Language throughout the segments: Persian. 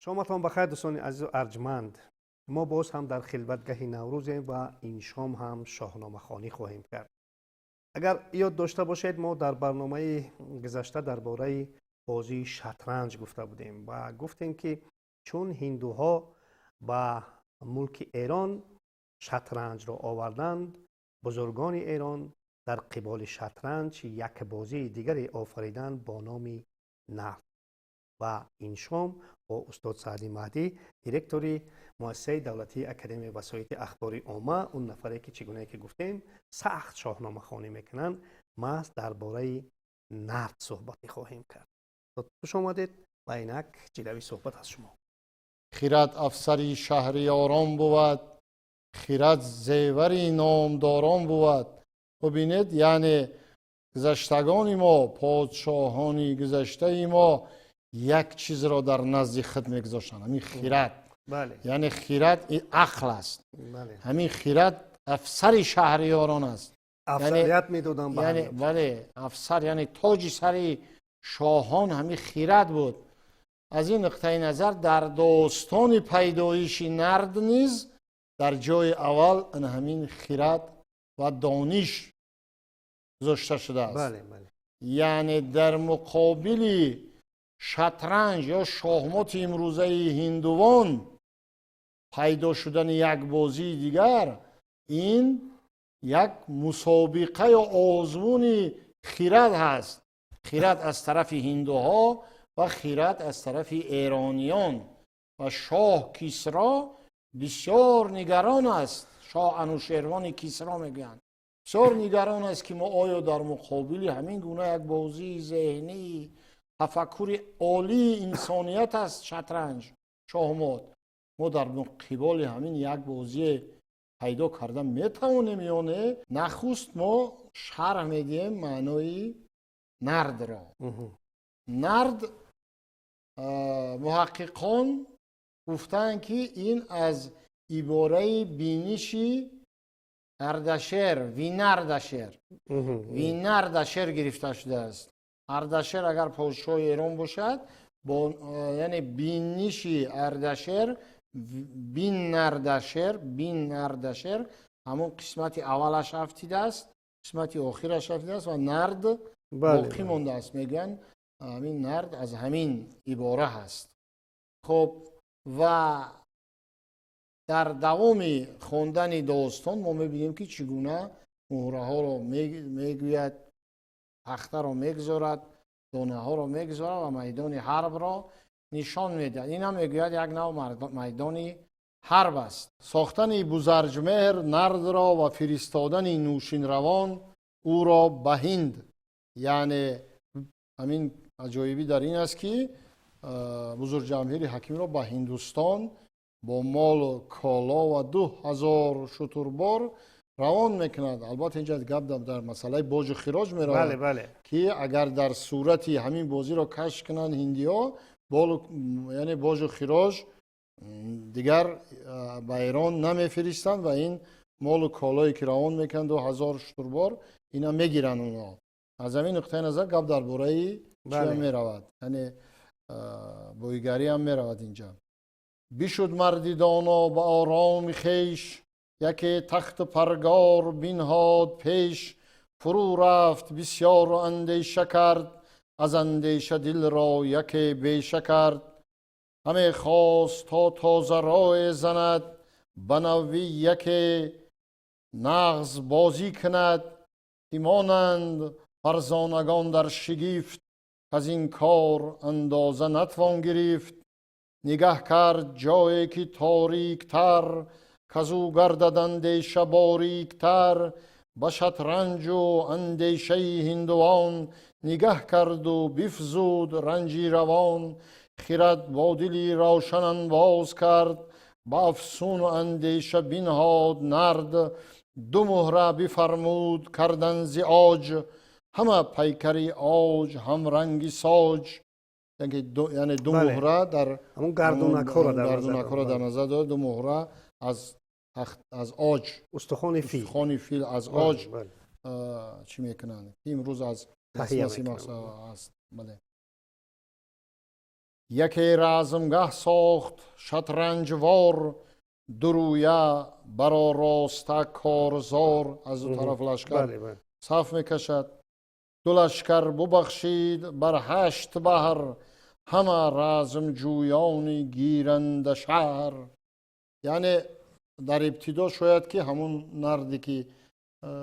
شامتان بخیر دوستان عزیز و ارجمند. ما باز هم در خلوتگاه نوروزیم و این شام هم شاهنامه خوانی خواهیم کرد. اگر یاد داشته باشید ما در برنامه گذشته درباره بازی شطرنج گفته بودیم و گفتیم که چون هندوها به ملک ایران شطرنج را آوردند، بزرگان ایران در قبال شطرنج یک بازی دیگری آفریدند با نام نرد. و این شام با استاد سعدی مهدی دیرکتوری مؤسسه دولتی اکادمی وسایط اخباری عامه، اون نفری که چگونه که گفتیم سخت شاهنامه خوانی میکنن، ما درباره نرد صحبت خواهیم کرد. خوش آمدید و اینک جلوی صحبت از شما. خیرت افسری شهریاران بود، خیرت زیوری نامداران بود. ببینید یعنی گذشتگان ما، پادشاهانی گذشته ما یک چیز را در نزد خود میگذاشتند، همین خیرت. بله. یعنی خیرت این عقل است. بله. همین خیرت افسر شهریاران است. افسریت میدادن به یعنی بله، افسر یعنی تاج سر شاهان همین خیرت بود. از این نقطه نظر در داستان پیدایش نرد نیز در جای اول همین خیرت و دانش گذاشته شده است. بله بله. یعنی در مقابل شطرنج یا شاهمات امروزه هندوان پیدا شدن یک بازی دیگر، این یک مسابقه یا آزمون خیرت هست. خیرت از طرف هندوها و خیرت از طرف ایرانیان. و شاه کیسرا بسیار نگران است. شاه انوشیروان کیسرا میگن بسیار نگران است که ما آیا در مقابل همین گونه یک بازی ذهنی تفکر عالی انسانیت است شطرنج شاهمات، ما در مقابل همین یک بازی پیدا کردن میتوانیم یا نه؟ نخست ما شرح میدیم معنای نرد را. نرد محققان گفتن که این از عباره بینشی اردشیر وینردشیر گرفته شده است. اردشیر اگر پادشاه ایران باشد یعنی بینشی اردشیر، بینردشیر همون قسمت اولش افتیده است، قسمت آخرش افتیده است و نرد باقی مونده است. میگن همین نرد از همین عباره هست. خب و در دوام خواندن داستان ما میبینیم که چگونه مهره ها رو میگوید، تخته رو میگذارد، دانه ها رو میگذارد و میدان حرب را نشان میده. این هم میگوید یک نوع میدان حرب است. ساختن بزرجمهر نرد را و فرستادن نوشین روان او را به هند. یعنی همین عجایبی در این است که بزرجمهر حکیم را به هندوستان با مال و کالا و 2000 شتربار روان میکند. البته اینجا گپ در مسئله باج و خراج میرود. بله بله. که اگر در صورتی همین بازی را کشف کنند هندیا، یعنی باج و خراج دیگر به ایران نمیفرستند و این مال و کالایی که روان میکنند 2000 شتربار اینا میگیرن اونا. از همین نقطه نظر گپ درباره چی هم میرود، یعنی بویگری هم میرود اینجا. بیشد مردی دانا به آرام خویش، یکی تخت پرگار بنهاد پیش. فرو رفت بسیار اندیشه کرد، از اندیشه دل را یکی بیشه کرد. همه خواست تا تازه رای زند، بنوی یکی نغز بازی کند. ایمانند فرزانگان در شگفت، از این کار اندازه نتوان گرفت. نگه کرد جایی که تاریک تر، کزو گردد اندیشه باریک تر. به شطرنج و اندیشه هندوان، نگه کرد و بفزود رنجی روان. خرد با دلی روشن انباز کرد، با افسون و اندیشه بنهاد نرد. دو مهره بفرمود کردن ز عاج، همه پیکری عاج هم رنگی ساج. یعنی دو مهره در همون گردونک ها را در نظر دارد. دو مهره از عاج، استخوان فیل از عاج چی میکنن؟ امروز از تهیه است. بله. یکی رزمگه ساخت شطرنجوار، درویه برا راسته کارزار. از اون طرف لشکر بله بله. صف میکشد. دو لشکر ببخشید بر 8 بحر، همه رزم جویانی گیرنده شهر. یعنی در ابتدا شاید که همون نردی که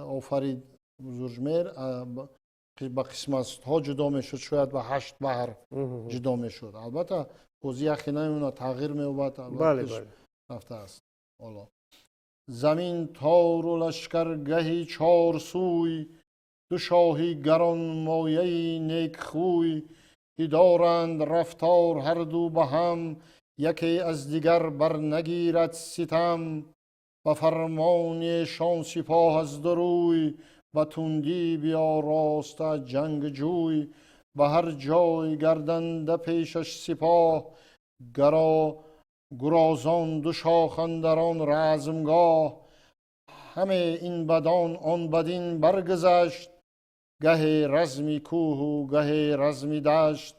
آفرید بزرجمهر به قسمت ها جدا میشد، شاید به 8 بحر جدا میشد. البته بازی یخی نمیمونه، تغییر میوبد. بله بله. رفته است. حالا زمین تار و لشکر گهی 4 سوی، دو شاهی گران مایه نیک خوی. دارند رفتار هر دو به هم، یکی از دیگر بر نگیرد ستم. و فرمان شان سپاه از دو روی، و تندی بیاراسته جنگ جوی. به هر جای گردنده پیشش سپاه، گرازان دو شاخ اندران رزمگاه. همه این بدان آن بدین برگذشت، گه رزمی کوه و گه رزمی دشت.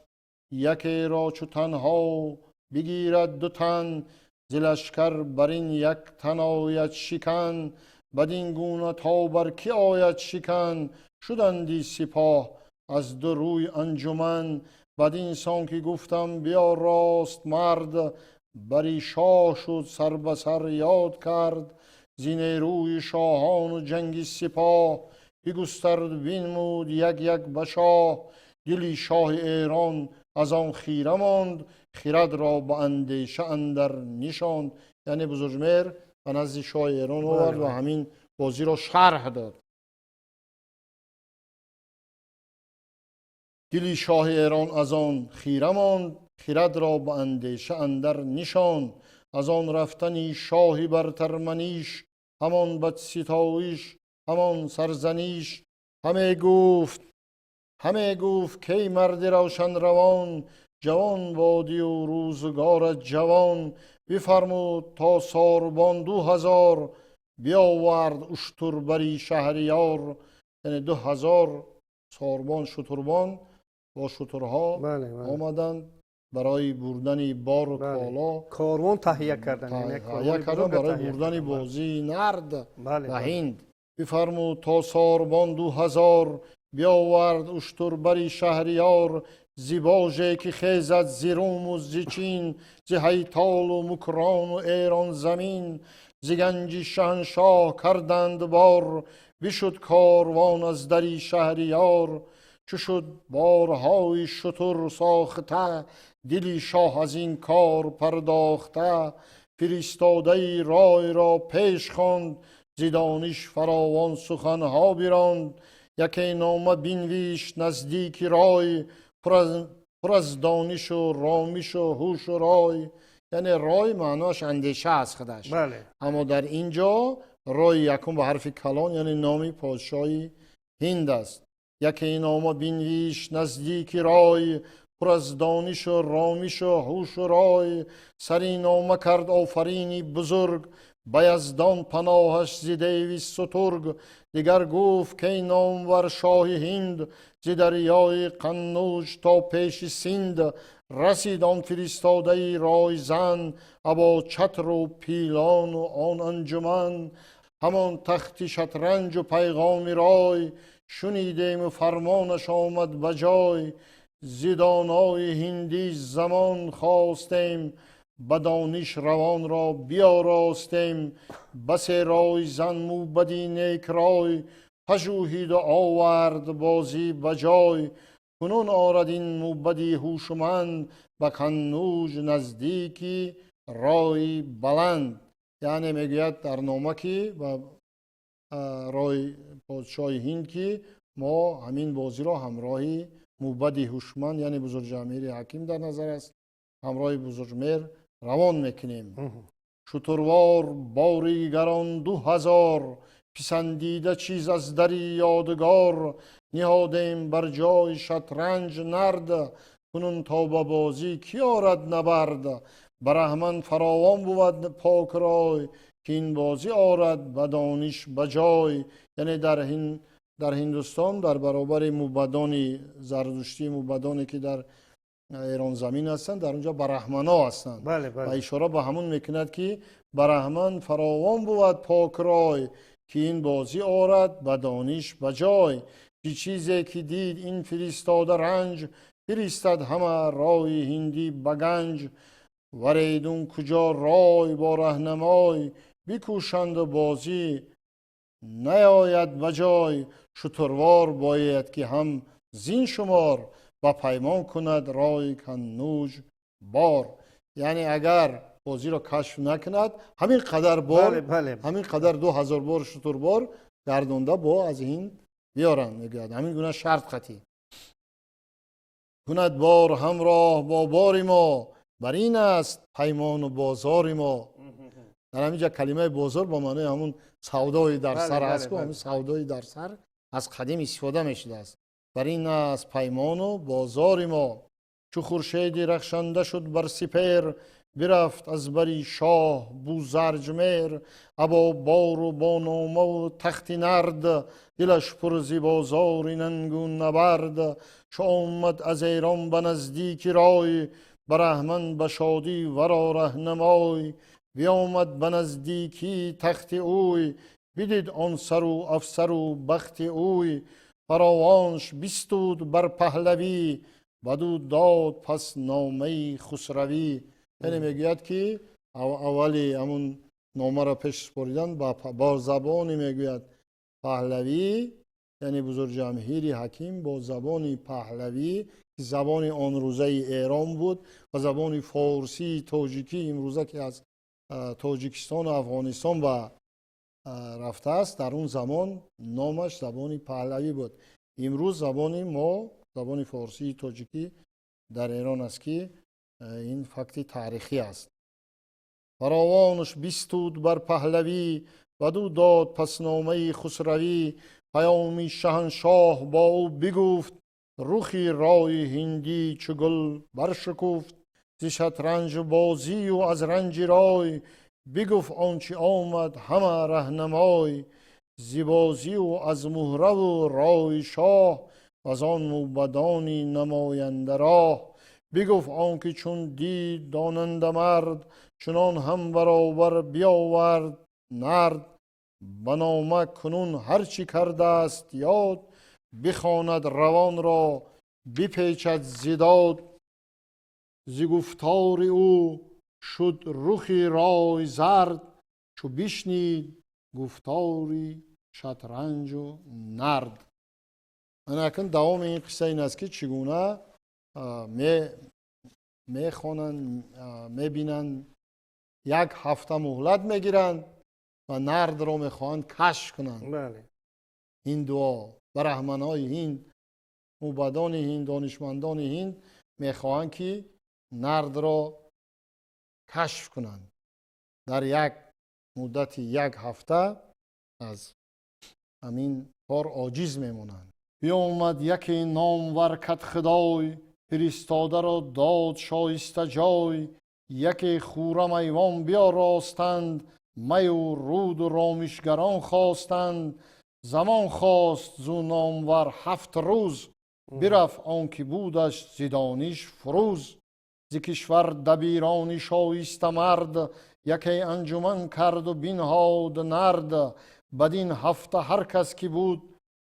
یکی را چو تنها بگیرد 2 تن، ز لشکر بر این 1 تن آید شکن. بدین گونه تا بر کی آید شکن، شدندی سپاه از 2 روی انجمن. بدین سان که گفتم بیا راست مرد، بری شاه شد سر به سر یاد کرد. ز نیروی شاهان و جنگی سپاه، بگسترد بنمود یک یک به شاه. دلی شاه ایران از آن خیره ماند، خرد را به اندیشه اندر نشاند. یعنی بزرجمهر به نزد شاه ایران آورد و همین بازی را شرح داد. دلی شاه ایران از آن خیره ماند، خرد را به اندیشه اندر نشاند. از آن رفتنی شاهی برتر منیش، همان بدستایش همان سرزنیش. همه گفت کی مرد روشن روان، جوان بادی و روزگار جوان. بفرمود تا ساربان 2000، بیاورد اشتر بری شهریار. یعنی 2000 ساربان شتربان با شترها آمدند برای بردن بار و کالا. کاروان تهیه کردن، برای بردن بازی نرد و هند. بفرمود تا ساربان 2000، بیاورد اشتر بری شهریار. زیباژه که خیزد ز روم و ز چین، ز هیتال و مکران و ایران زمین. ز گنج شهنشاه کردند بار، بشد کاروان از دری شهریار. چو شد بارهای شتر ساخته، دلی شاه از این کار پرداخته. فرستاده رای را پیش خواند، ز دانش فراوان سخنها براند. یکی نامه بنوشت نزدیک رای، پر از دانش و رامش و هوش و رای. یعنی رای معناش اندیشه است خودش. اما در اینجا رای یکم به حرف کلان یعنی نام پادشاهی هند است. یکی نامه بنوشت نزدیک رای، پر از دانش و رامش و هوش و رای. سری نامه کرد آفرینی بزرگ، به یزدان پناهش ز دیو سترگ. دیگر گفت که نامور شاه هند، ز دریای قنوج تا پیش سند. رسید آن فرستاده رای زن، ابا چتر و پیلان و آن انجمن. همان تخت شطرنج و پیغام رای، شنیدیم و فرمانش آمد بجای. ز دانای هندی زمان خواستیم، به دانش روان را بیاراستیم. بس رای زن موبدی نیک رای، پژوهید و آورد بازی بجای. کنون آرد این موبدی هوشمند، به قنوج نزدیکی رای بلند. یعنی میگوید در نامه که به رای پادشاه هند که ما همین بازی را همراهی موبدی هوشمند یعنی بزرجمهر حکیم در نظر است، همراه بزرجمهر روان میکنیم. شتروار باری گران 2000، پسندیده چیز از دری یادگار. نهادیم بر جای شطرنج نرد، کنون تا به بازی کی آرد نبرد. برهمن فراوان بود پاک رای، که این بازی آرد به دانش بجای. یعنی در هندوستان در برابر موبدان زردشتی، موبدانی که در ایران زمین هستند، در اونجا برهمنا هستند. بله و بله. اشاره به همون میکند که برهمن فراوان بود پاک رای، که این بازی آرد به دانش بجای. چی چیزی که دید این فرستاده رنج، فرستد همه رای هندی بگنج. وریدون کجا رای با رهنمای، بکوشند و بازی نیاید بجای. شتروار باید که هم زین شمار، و پیمان کند رای کنوج بار. یعنی اگر بازی را کشف نکند، همین قدر بار، بله بله. همین قدر 2000 بار شتربار گردونده با از این بیارن. میگه همین گونه شرط خطی کند بار همراه با بار ما، بر این است پیمان و بازار ما. در همینجا کلمه بازار با معنی همون سودای در سر است، همون سودای در سر از قدیم استفاده میشده است. بر این است پیمان و بازار ما. چو خورشید رخشنده شد بر سپهر، برفت از بری شاه بوزرجمهر. ابا بار و با نامه و تخت نرد، دلش پر ز بازار ننگ و نبرد. چو آمد از ایران به نزدیک رای، برهمن به شادی ورا رهنمای. بیامد به نزدیکی تخت اوی، بدید آن سر و افسر و بخت اوی. فراوانش بستود بر پهلوی، بدو داد پس نامه خسروی. یعنی میگوید که اولی همون نامه را پیش سپردن با زبانی میگوید پهلوی، یعنی بزرگ جمهوری حکیم با زبان پهلوی که زبان آن روزه ایران بود و زبان فارسی تاجیکی امروزه که از تاجیکستان و افغانستان و رفته است، در اون زمان نامش زبان پهلوی بود. امروز زبان ما زبان فارسی تاجیکی در ایران است که این فکت تاریخی است. فراوانش بستود بر پهلوی، بدو داد پس نامه خسروی. پیامی شهنشاه با او بگفت، رخی رای هندی چو گل برشکفت. ز شطرنج بازی و از رنج رای، بگفت آنچه آمد همه رهنمای. ز بازی و از مهره و رای شاه، و آن موبدانی نماینده راه. بگفت آنکه چون دید داننده مرد، چنان هم برابر بیاورد نرد. به نامه کنون هرچی کرده است یاد، بخواند روان را بپیچد ز داد. ز گفتار او شد رخی رای زرد، چو بشنید گفتاری شطرنج و نرد. من اکنون دوام این قصه این است که چگونه میخوانند، میبینند، یک هفته مهلت میگیرند و نرد را میخواهند کشف کنند. بله. هندوها، برهمنهای هند، موبدان هند، دانشمندان هند میخواهند که نرد را کشف کنند. در یک مدت یک هفته از همین کار عاجز میمونند. بیامد یکی نامور کدخدای، فرستاده را داد شایسته جای. یکی خورم ایوان بیاراستند، می و رود و رامشگران خواستند. زمان خواست زو نامور 7 روز، برفت آنکه بودش ز دانش فروز. ز کشور دبیرانی شایسته مرد، یکی انجمن کرد و بنهاد نرد. بدین هفته هر کس که بود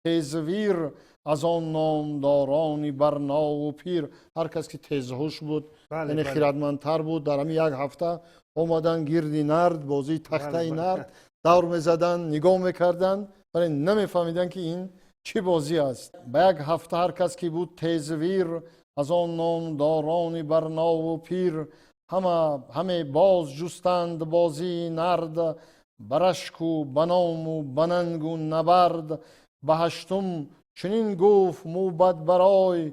تیزویر، از آن نامدارانی برنا و پیر. هر کس که تیزهوش بود، یعنی خردمندتر بود، در همین یک هفته اومدن گردی نرد، بازی تخته نرد دور میزدن، نگاه میکردن ولی نمیفهمیدن که این چی بازی است. به یک هفته هر کس که بود تیزویر، از آن نامدارانی برنا و پیر. همه باز جستند بازی نرد، برشک و بنام و بننگ و نبرد. به هشتم چنین گفت موبد برای،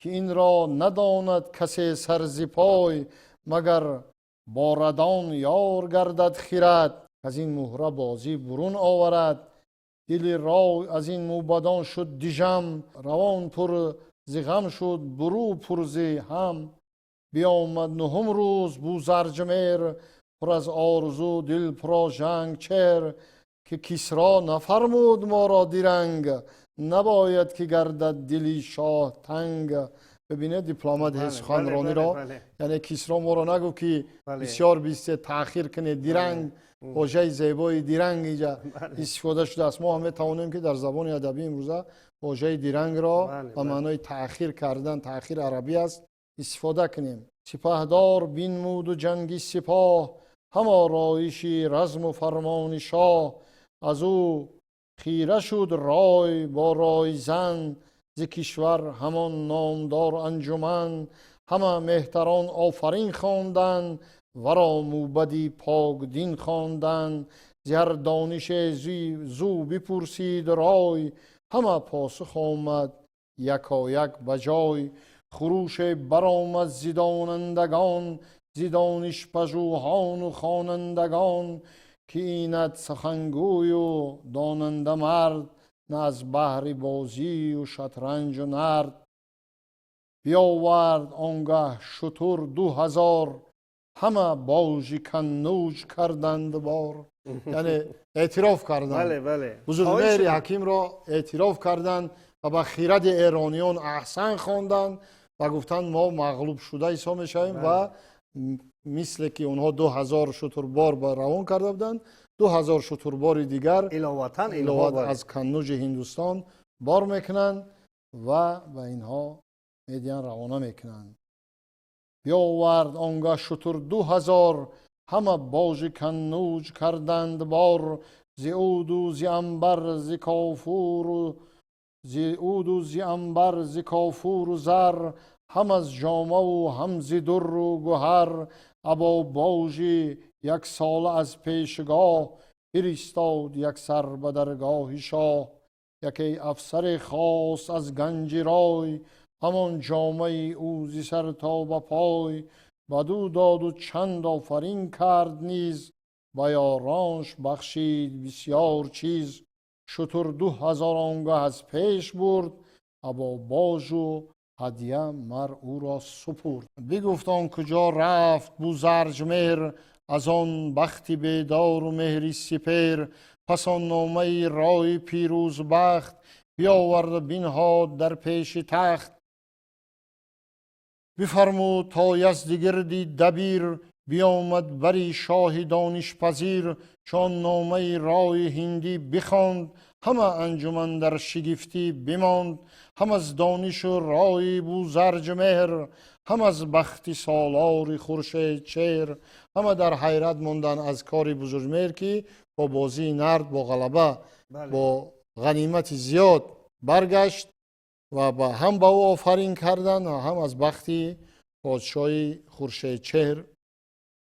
که این را نداند کسی سر ز پای. مگر با ردان یار گردد خرد، از این مهره بازی برون آورد. دل رای از این موبدان شد دژم، روان پر ز غم شد برو پر ز هم. بیامد 9 روز بوزرجمهر، پر از آرزو دل پرآژنگ چهر. که کسری نفرمود ما را درنگ، نباید که گردد دلی شاه تنگ. ببینید دیپلمات سخنرانی را، یعنی کسرا ما را نگو که بسیار بیست تأخیر کنه دیرنگ واژه زیبای دیرنگ اینجا استفاده شده است. ما همه توانیم که در زبان ادبی امروزه واژه دیرنگ را به معنای تأخیر کردن، تأخیر عربی است، استفاده کنیم. سپهدار بینمود و جنگی سپاه، همه رایشی رزم و فرمان شاه. از او خیره شد رای با رای زن، ز کشور همان نامدار انجمن. همه مهتران آفرین خواندند، ورا موبدی پاک دین خواندند. ز هر دانش زو بپرسید رای، همه پاسخ آمد یکایک بجای. خروش برآمد ز دانندگان، ز دانش پژوهان و خوانندگان. که اینت سخنگوی و داننده مرد، نه از بهر بازی و شطرنج و نرد. بیاورد آنگه شتر 2000، همه باژی کنوج کردند بار. یعنی اعتراف کردند، بزرگمهر حکیم را اعتراف کردند و به خیرت ایرانیان احسن خواندند و گفتند ما مغلوب شده حساب میشویم و مثل که اونها 2000 شتربار با روان کرده بودند، 2000 شتربار دیگر علاوه از کنوج هندوستان بار میکنند و به اینها میدین روانه میکنند. بیاورد آنگه شتر 2000، همه باژ کنوج کردند بار. ز عود و ز عنبر ز کافور و ز عود و ز عنبر ز کافور و زر. هم از جامه و هم ز در و گهر. ابا باژی یک سال از پیشگاه، فرستاد یک سر به درگاه شاه. یکی افسر خاص از گنج رای، همان جامه او ز سر تا به پای. بدو داد و چند آفرین کرد نیز، به یارانش بخشید بسیار چیز. شتر 2000 آنگه از پیش برد، ابا باژ و هدیه مر او را سپرد. بگفتان کجا رفت بوزرجمهر، از آن بختی بیدار و مهری سپر. پس آن نامه رای پیروز بخت، بیاورد بنهاد در پیش تخت. بفرمود تا یزدگردی دبیر، بیامد بری شاه دانش پذیر. چون نامه رای هندی بخواند، همه انجمن در شگفتی بماند. هم از دانش و رای بوزرجمهر، هم از بخت سالار خورشید چهر. همه در حیرت ماندن از کار بزرگمهر که با بازی نرد، با غلبه، با غنیمت زیاد برگشت و هم با او آفرین کردند و هم از بخت پادشاه خورشید چهر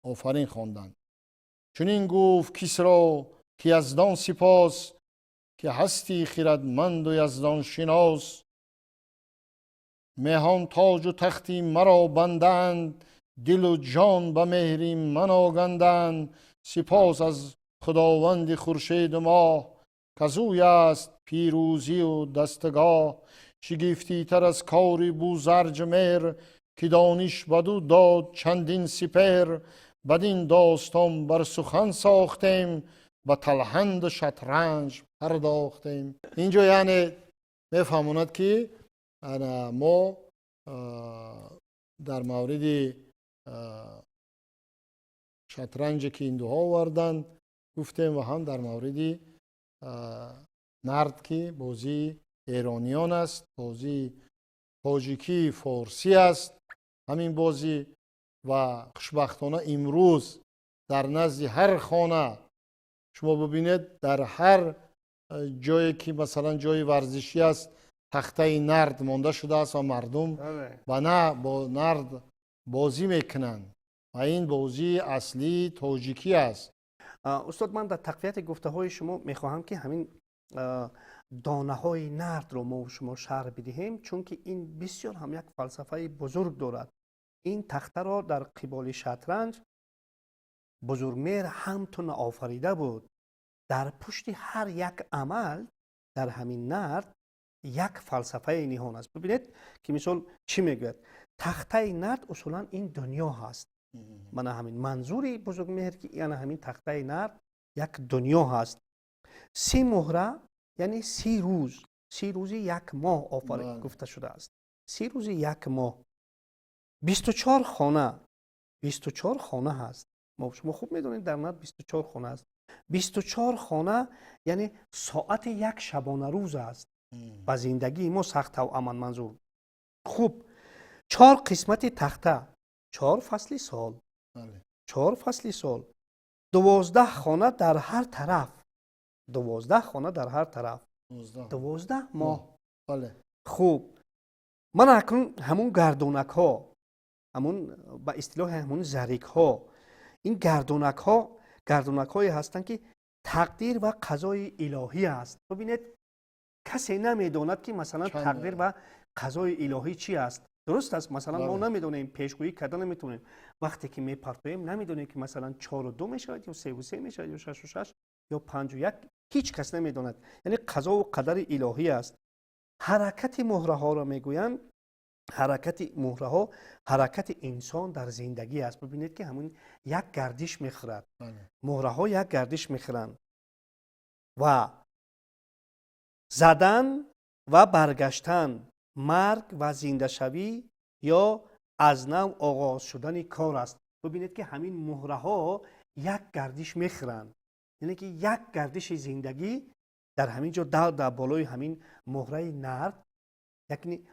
آفرین خواندند. چنین گفت کسری که یزدان سپاس، که هستی خردمند و یزدان شناس. مهان تاج و تختی مرا بندند، دل و جان به مهری من آگندند. سپاس از خداوند خورشید ماه، کزوی است پیروزی و دستگاه. شگفتی تر از کاری بوزرجمهر، که دانش بدو داد چندین سپهر. بدین داستان بر سخن ساختیم، با تلهند شطرنج پرداختیم. اینجا یعنی میفهموند که ما در مورد شطرنج که این دوها آوردن گفتیم و هم در مورد نرد که بازی ایرانیان است، بازی تاجیکی فارسی است. همین بازی و خوشبختانه امروز در نزد هر خانه شما ببینید، در هر جایی که مثلا جای ورزشی است تخته نرد مانده شده است و مردم با نرد بازی میکنند و این بازی اصلی تاجیکی است. استاد، من در تقویت گفته های شما میخواهم که همین دانه های نرد رو ما شما شرح بدهیم، چون که این بسیار هم یک فلسفه بزرگ دارد. این تخته را در قبال شطرنج بزرگمهر همتون آفریده بود. در پشت هر یک عمل در همین نرد یک فلسفه نهان است. ببینید که مثال چی میگوید. تخته نرد اصولا این دنیا هست. من همین منظوری بزرگمهر که یعنی همین تخته نرد یک دنیا هست. 30 مهره یعنی 30 روز، 30 روزی یک ماه بله. گفته شده است. 30 روزی یک ماه. 24 خانه 24 خانه هست. شما خوب میدونید در نت 24 خانه است. 24 خانه یعنی ساعت یک شبانه روز است. با زندگی ما سخت و امان منظور. خوب 4 قسمت تخته، 4 فصل سال، بله. 4 فصل سال، 12 خانه در هر طرف، 12 خانه در هر طرف، 12 ماه. بله. خوب من اکنون همون گردونک ها، همون به اصطلاح همون زریک ها، این گردونک هایی هستند که تقدیر و قضای الهی است. ببینید کسی نمیداند که مثلا تقدیر و قضای الهی چی است. درست است. مثلا ما نمیدونیم، پیشگویی کردن نمیتونیم. وقتی که میپرتویم نمیدونیم که مثلا 4 و 2 میشود یا 3 و 3 میشود یا 6 و 6 یا 5 و 1. هیچ کس نمیداند. یعنی قضا و قدر الهی است. حرکت مهره ها را میگویند. حرکت مهره ها حرکت انسان در زندگی است. ببینید که همون یک گردش میخورد. مهره ها یک گردش میخورند و زدن و برگشتن، مرگ و زنده شوی یا از نو آغاز شدن کار است. ببینید که همین مهره ها یک گردش میخورند. یعنی که یک گردش زندگی در همین جا در بالای همین مهره نرد یعنی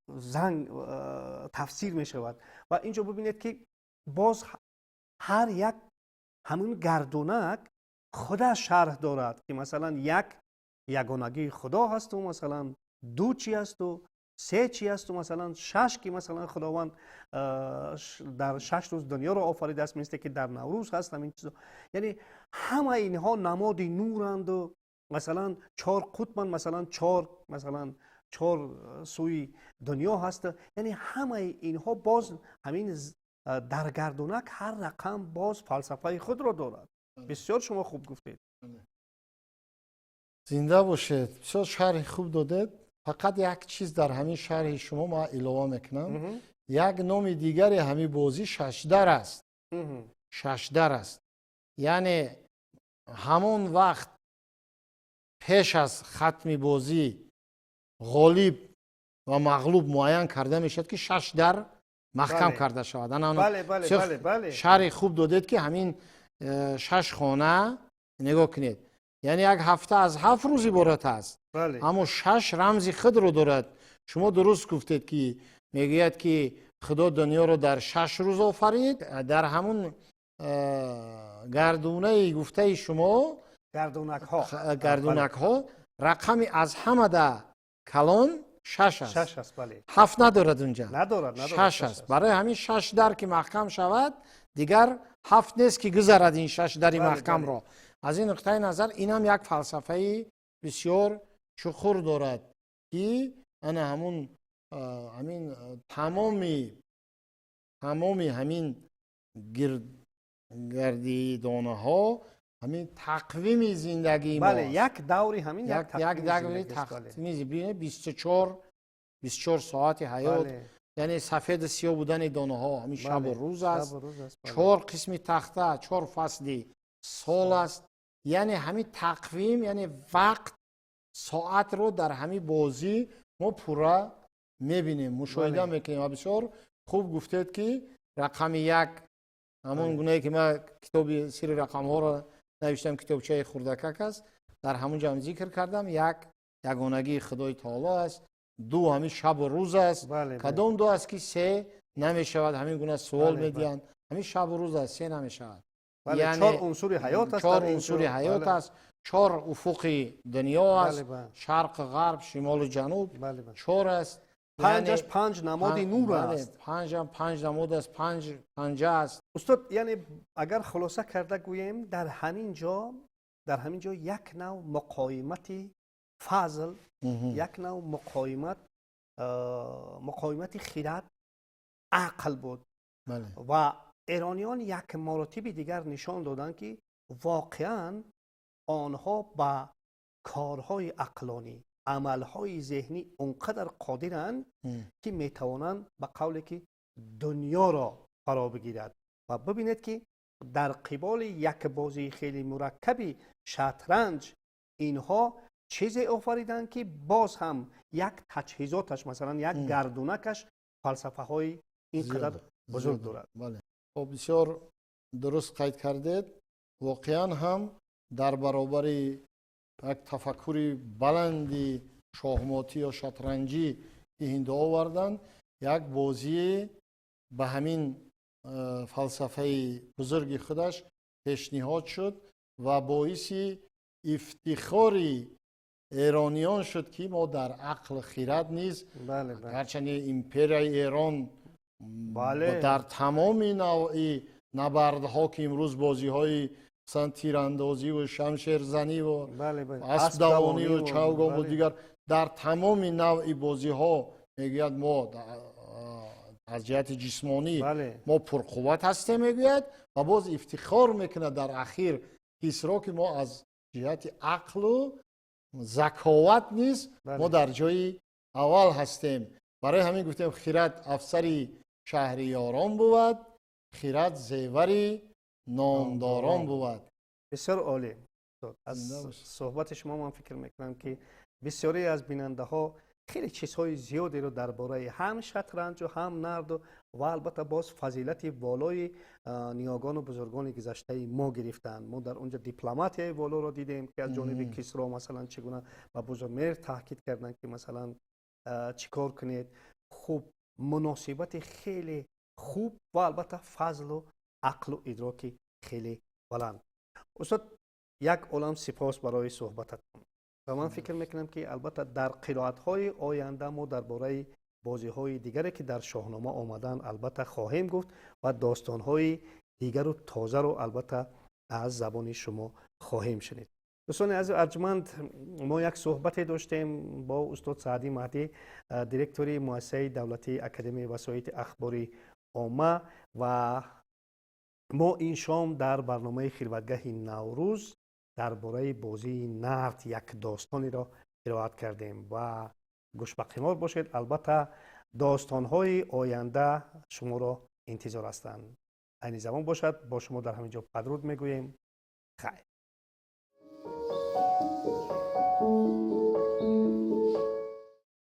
زنگ تفسیر می شود. و اینجا ببینید که باز هر یک همون گردونک خدا شرح دارد که مثلا یک یگانگی خدا هست و مثلا 2 چی است و 3 چی است و مثلا 6 که مثلا خداوند در 6 روز دنیا را آفریده است، مثل که در نوروز هست همین چیزا. یعنی همه اینها نماد نورند و مثلا 4 قطبند، مثلا 4 سوی دنیا هست. یعنی همه اینها باز همین در گردونک هر رقم باز فلسفه خود را دارد. بسیار شما خوب گفتید. زنده باشید. بسیار شرح خوب دادید. فقط یک چیز در همین شرح شما ما اضافه میکنم. یک نام دیگری همین بازی ششدر است. ششدر است. یعنی همون وقت پیش از ختم بازی غالب و مغلوب معین کرده میشد که 6 در محکم کرده شود. بله. شرح خوب دادید که همین 6 خانه نگاه کنید. یعنی یک هفته از 7 روز عبارت است. اما 6 رمز خود رو دارد. شما درست گفتید که میگوید که خدا دنیا رو در 6 روز آفرید. در همون گردونه گفته شما گردونک ها رقمی از همه در کلان 6 است. 6 است. بله. 7 ندارد اونجا. ندارد. 6 است. برای همین 6 در که محکم شود دیگر 7 نیست که گذرد این 6 در محکم را. از این نقطه نظر این هم یک فلسفه بسیار چخور دارد که انا همین تمامی همین گردیدانه ها همین تقویم زندگی ما. بله، یک دوری همین یک دوری تقویم 24 ساعت حیات. یعنی سفید سیاه بودن دانه ها همین شب و روز است. 4 قسم تخته، 4 فصل سال است. یعنی همین تقویم، یعنی وقت ساعت رو در همین بازی ما پورا میبینیم، مشاهده میکنیم. بسیار خوب گفتید که رقم 1 همون گونه که ما کتاب سری رقم ها رو نوشتم، کتابچه خردکک است، در همون جا ذکر کردم. 1 یگانگی خدای تعالی است. 2 همین شب و روز است. کدام 2 است که 3 نمیشود؟ همین گونه سوال میدین. همین شب و روز است، 3 نمیشود. یعنی 4 عنصر حیات است. 4 عنصر حیات است. 4 افق دنیا است. شرق غرب شمال و جنوب 4 است. 5 5 نماد نور است. 5 نماد است. 5 پنجه است. استاد یعنی اگر خلاصه کرده گوییم در همین جا یک نوع مقاومت فضل، یک نوع مقاومت خرد، عقل بود. و ایرانیان یک مراتب دیگر نشان دادند که واقعا آنها با کارهای عقلانی، عملهای ذهنی اونقدر قادرند که میتوانند به قولی که دنیا را فرا بگیرد. و ببینید که در قبال یک بازی خیلی مرکبی شطرنج اینها چیزی آفریدن که باز هم یک تجهیزاتش مثلا یک گردونکش فلسفه های اینقدر بزرگ دارد. بله. خب بسیار درست قید کردید. واقعا هم در برابر یک تفکر بلندی شاهماتی یا شطرنجی که هندو آوردن، یک بازی به همین فلسفه بزرگ خودش پیشنهاد شد و باعث افتخار ایرانیان شد که ما در عقل خیرت نیز هرچند امپرای ایران در تمام نوع نبردها که امروز بازی های مثلا تیراندازی و شمشیر زنی و اسب دوانی و چوگان و دیگر در تمام نوع بازی ها میگوید ما از جهت جسمانی ما پرقوت هستیم میگوید و باز افتخار میکنه در اخیر کسرا که ما از جهت عقل و ذکاوت نیست ما در جای اول هستیم. برای همین گفتیم خیرت افسری شهریاران بود، خیرت زیوری نامداران بود. بسیار عالی. از صحبت شما من فکر میکنم که بسیاری از بیننده ها خیلی چیزهای زیادی رو درباره هم شطرنج و هم نرد و البته باز فضیلت والای نیاگان و بزرگان گذشته ما گرفتن. ما در اونجا دیپلماتی والا رو دیدیم که از جانب کسرا مثلا چگونه و بزرگمهر تاکید کردن که مثلا چیکار کنید، خوب مناسبت خیلی خوب و البته فضل و عقل و ادراک خیلی بلند. استاد یک عالم سپاس برای صحبتتون و من فکر میکنم که البته در قرائت‌های آینده ما درباره بازی‌های دیگری که در شاهنامه آمدن البته خواهیم گفت و داستان‌های دیگر و تازه رو البته از زبان شما خواهیم شنید. دوستان عزیز ارجمند، ما یک صحبت داشتیم با استاد سعدی مهدی، دیرکتوری مؤسسه دولتی اکادمی وسایط اخباری عامه، و ما این شام در برنامه خلوتگاه نوروز درباره بازی نرد یک داستانی را قرائت کردیم و گوش به قمار باشید. البته داستان‌های آینده شما را انتظار هستند. عین زمان باشد. با شما در همینجا بدرود میگوییم. خیر.